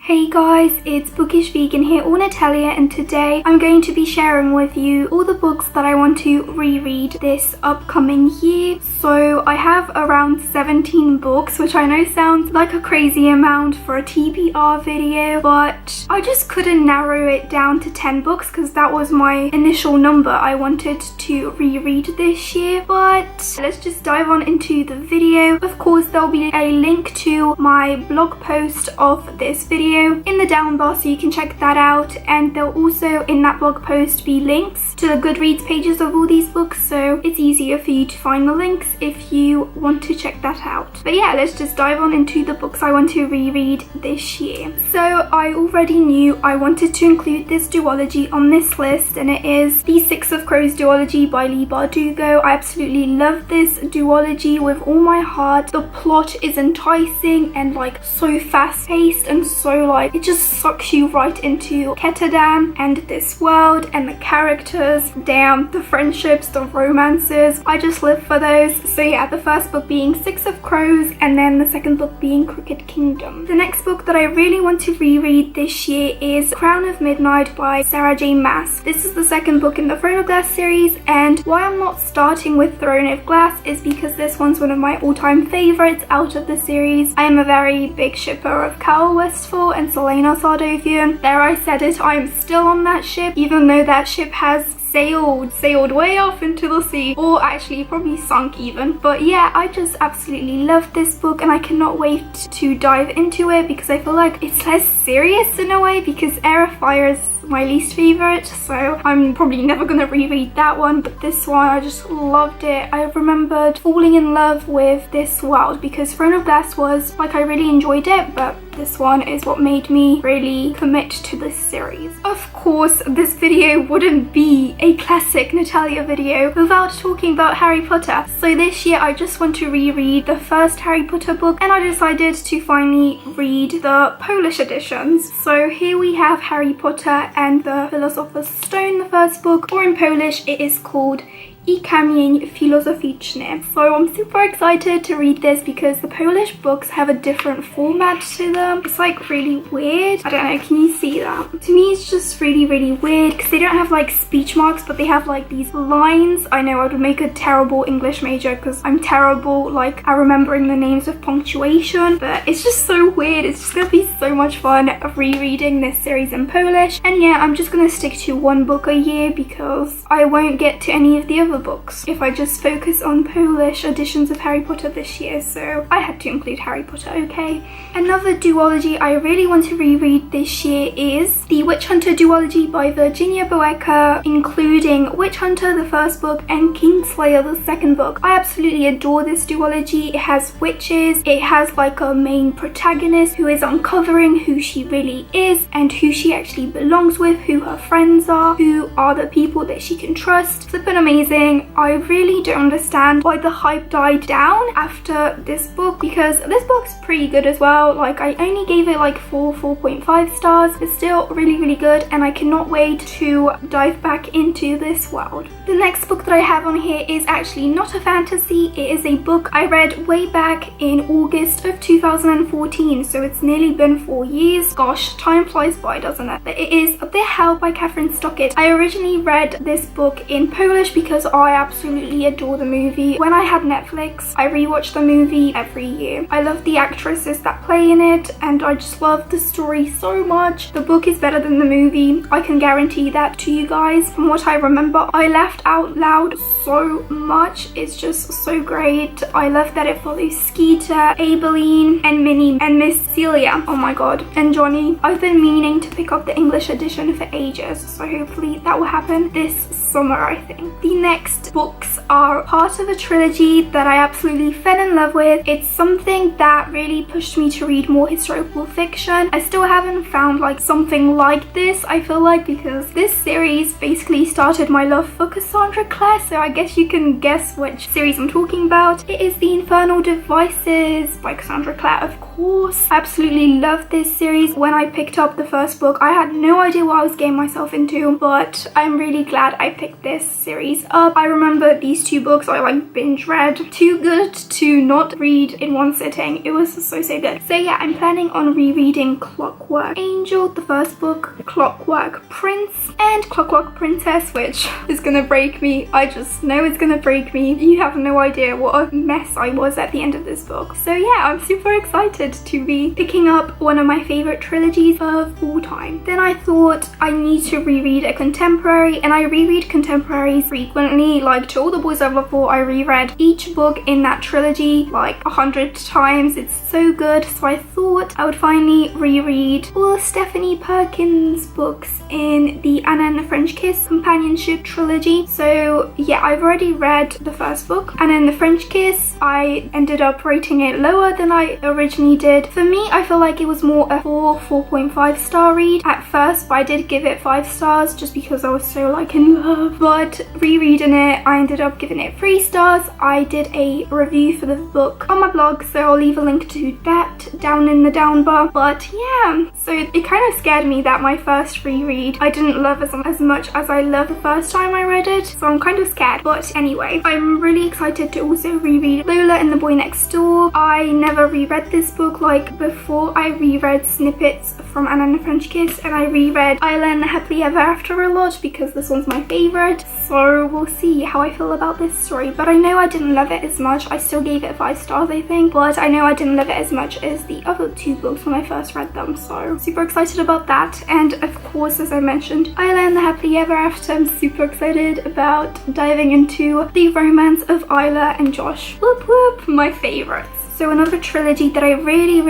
Hey guys, it's Bookish Vegan here, or Natalia, and today I'm going to be sharing with you all the books that I want to reread this upcoming year. So I have around 17 books, which I know sounds like a crazy amount for a TBR video, but I just couldn't narrow it down to 10 books because that was my initial number I wanted to reread this year. But let's just dive on into the video. Of course, there'll be a link to my blog post of this video in the down bar, so you can check that out, and there'll also in that blog post be links to the Goodreads pages of all these books, so it's easier for you to find the links if you want to check that out. But yeah, let's just dive on into the books I want to reread this year. So I already knew I wanted to include this duology on this list, and it is the Six of Crows duology by Leigh Bardugo. I absolutely love this duology with all my heart. The plot is enticing and like so fast paced and so like it just sucks you right into Ketterdam and this world and the characters. Damn, the friendships, the romances, I just live for those. So yeah, the first book being Six of Crows and then the second book being Crooked Kingdom. The next book that I really want to reread this year is Crown of Midnight by Sarah J Maas. This is the second book in the Throne of Glass series, and why I'm not starting with Throne of Glass is because this one's one of my all-time favorites out of the series. I am a very big shipper of Cal Westfall and Selena Sardovian. There, I said it, I am still on that ship, even though that ship has sailed way off into the sea, or actually probably sunk even. But yeah, I just absolutely love this book and I cannot wait to dive into it because I feel like it's less serious in a way, because Air of Fire is my least favorite, so I'm probably never gonna reread that one. But this one, I just loved it. I remembered falling in love with this world because Throne of Glass was like, I really enjoyed it, but this one is what made me really commit to this series. Of course, this video wouldn't be a classic Natalia video without talking about Harry Potter. So this year I just want to reread the first Harry Potter book, and I decided to finally read the Polish editions. So here we have Harry Potter and the Philosopher's Stone, the first book, or in Polish it is called I Kamień Filozoficzny. So I'm super excited to read this because the Polish books have a different format to them. It's like really weird. I don't know, can you see that? To me it's just really weird because they don't have like speech marks, but they have like these lines. I know I would make a terrible English major because I'm terrible like at remembering the names of punctuation, but it's just so weird. It's just gonna be so much fun rereading this series in Polish. And yeah, I'm just gonna stick to one book a year because I won't get to any of the other books if I just focus on Polish editions of Harry Potter this year, so I had to include Harry Potter, okay? Another duology I really want to reread this year is the Witch Hunter duology by Virginia Boecker, including Witch Hunter, the first book, and Kingslayer, the second book. I absolutely adore this duology. It has witches, it has like a main protagonist who is uncovering who she really is and who she actually belongs with, who her friends are, who are the people that she can trust. Flippin' amazing. I really don't understand why the hype died down after this book, because this book's pretty good as well. Like, I only gave it like 4.5 stars, but still really good, and I cannot wait to dive back into this world. The next book that I have on here is actually not a fantasy. It is a book I read way back in August of 2014, so it's nearly been 4 years. Gosh, time flies by, doesn't it? But it is The Hell by Catherine Stockett. I originally read this book in Polish because I absolutely adore the movie. When I had Netflix, I rewatched the movie every year. I love the actresses that play in it, and I just love the story so much. The book is better than the movie. I can guarantee that to you guys. From what I remember, I laughed out loud so much. It's just so great. I love that it follows Skeeter, Aibileen, and Minnie, and Miss Celia. Oh my god. And Johnny. I've been meaning to pick up the English edition for ages, so hopefully that will happen this summer, I think. The next books are part of a trilogy that I absolutely fell in love with. It's something that really pushed me to read more historical fiction. I still haven't found like something like this, I feel like, because this series basically started my love for Cassandra Clare, so I guess you can guess which series I'm talking about. It is The Infernal Devices by Cassandra Clare, of course. I absolutely love this series. When I picked up the first book, I had no idea what I was getting myself into, but I'm really glad I picked this series up. up. I remember these two books I like binge read. Too good to not read in one sitting. It was so good. So yeah, I'm planning on rereading Clockwork Angel, the first book, Clockwork Prince, and Clockwork Princess, which is gonna break me. I just know it's gonna break me. You have no idea what a mess I was at the end of this book. So yeah, I'm super excited to be picking up one of my favorite trilogies of all time. Then I thought I need to reread a contemporary, and I reread contemporaries frequently. Like To All the Boys I've Loved For, I reread each book in that trilogy like 100 times. It's so good. So I thought I would finally reread all of Stephanie Perkins' books in the Anna and the French Kiss companionship trilogy. So yeah, I've already read the first book, Anna and the French Kiss. I ended up rating it lower than I originally did. For me, I feel like it was more a 4.5 star read at first, but I did give it 5 stars just because I was so like in love. But rereading it, I ended up giving it 3 stars. I did a review for the book on my blog, so I'll leave a link to that down in the down bar. But yeah, so it kind of scared me that my first reread I didn't love as much as I loved the first time I read it, so I'm kind of scared. But anyway, I'm really excited to also reread Lola and the Boy Next Door. I never reread this book. Like before, I reread snippets from Anna and the French Kiss, and I reread Isla and the Happily Ever After a lot because this one's my favorite. So we'll see how I feel about this story. But I know I didn't love it as much. I still gave it 5 stars, I think, but I know I didn't love it as much as the other 2 books when I first read them. So super excited about that. And of course, as I mentioned, Isla and the Happily Ever After. I'm super excited about diving into the romance of Isla and Josh. Whoop whoop, my favorites. So another trilogy that I really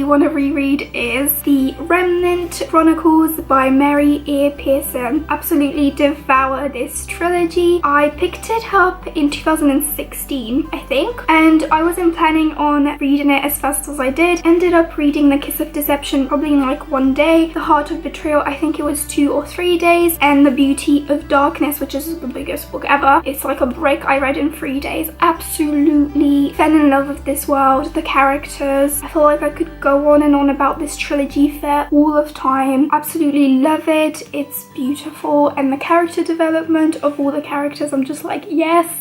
want to reread is The Remnant Chronicles by Mary E. Pearson. Absolutely devour this trilogy. I picked it up in 2016, I think, and I wasn't planning on reading it as fast as I did. Ended up reading The Kiss of Deception probably in like 1 day, The Heart of Betrayal I think it was 2 or 3 days, and The Beauty of Darkness, which is the biggest book ever. It's like a brick I read in 3 days. Absolutely fell in love with this world, the characters. I feel like I could go on and on about this trilogy for all of time. Absolutely love it. It's beautiful, and the character development of all the characters, I'm just like, yes.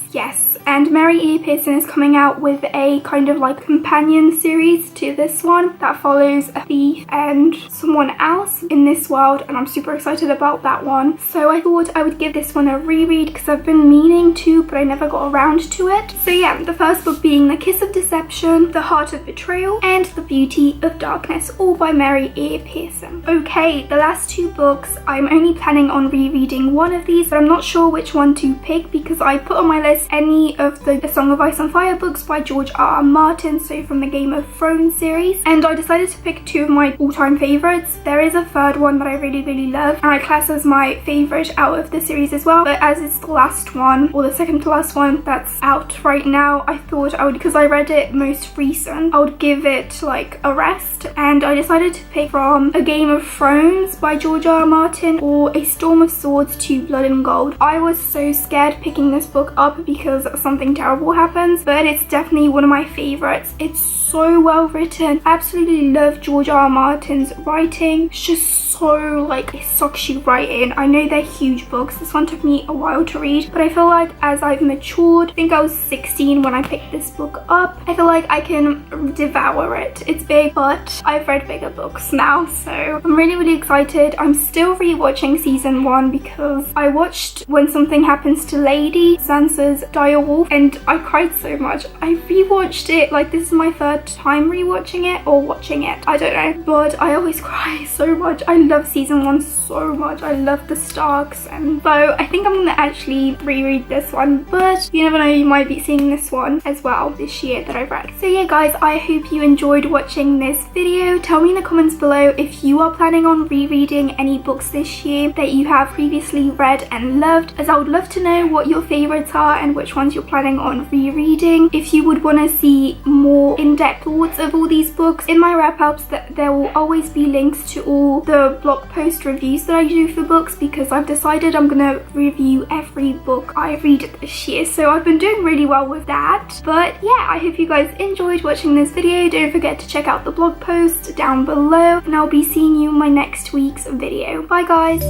And Mary E. Pearson is coming out with a kind of like companion series to this one that follows a thief and someone else in this world, and I'm super excited about that one. So I thought I would give this one a reread because I've been meaning to, but I never got around to it. So yeah, the first book being The Kiss of Deception, The Heart of Betrayal, and The Beauty of Darkness, all by Mary E. Pearson. Okay, the last 2 books, I'm only planning on rereading one of these, but I'm not sure which one to pick because I put on my list any of the A Song of Ice and Fire books by George R. R. Martin, so from the Game of Thrones series, and I decided to pick 2 of my all-time favorites. There is a third one that I really love, and I class as my favorite out of the series as well, but as it's the last one, or the second to last one that's out right now, I thought I would, because I read it most recent, I would give it like a rest, and I decided to pick from A Game of Thrones by George R. R. Martin or A Storm of Swords to Blood and Gold. I was so scared picking this book up because something terrible happens, but it's definitely one of my favorites. It's so well written. I absolutely love George R. R. Martin's writing. It's just so like, it sucks you right in. I know they're huge books. This one took me a while to read, but I feel like as I've matured, I think I was 16 when I picked this book up, I feel like I can devour it. It's big, but I've read bigger books now, so I'm really excited. I'm still rewatching season 1 because I watched When Something Happens to Lady, Sansa's direwolf, and I cried so much. I rewatched it, like this is my 3rd time rewatching it or watching it, I don't know, but I always cry so much. I love season 1 so much. I love the Starks, and so I think I'm gonna actually reread this one, but you never know, you might be seeing this one as well this year that I've read. So yeah guys, I hope you enjoyed watching this video. Tell me in the comments below if you are planning on rereading any books this year that you have previously read and loved, as I would love to know what your favorites are and which ones you're planning on rereading. If you would want to see more in-depth thoughts of all these books, in my wrap-ups there will always be links to all the blog post reviews that I do for books, because I've decided I'm gonna review every book I read this year, so I've been doing really well with that. But yeah, I hope you guys enjoyed watching this video. Don't forget to check out the blog post down below, and I'll be seeing you in my next week's video. Bye guys!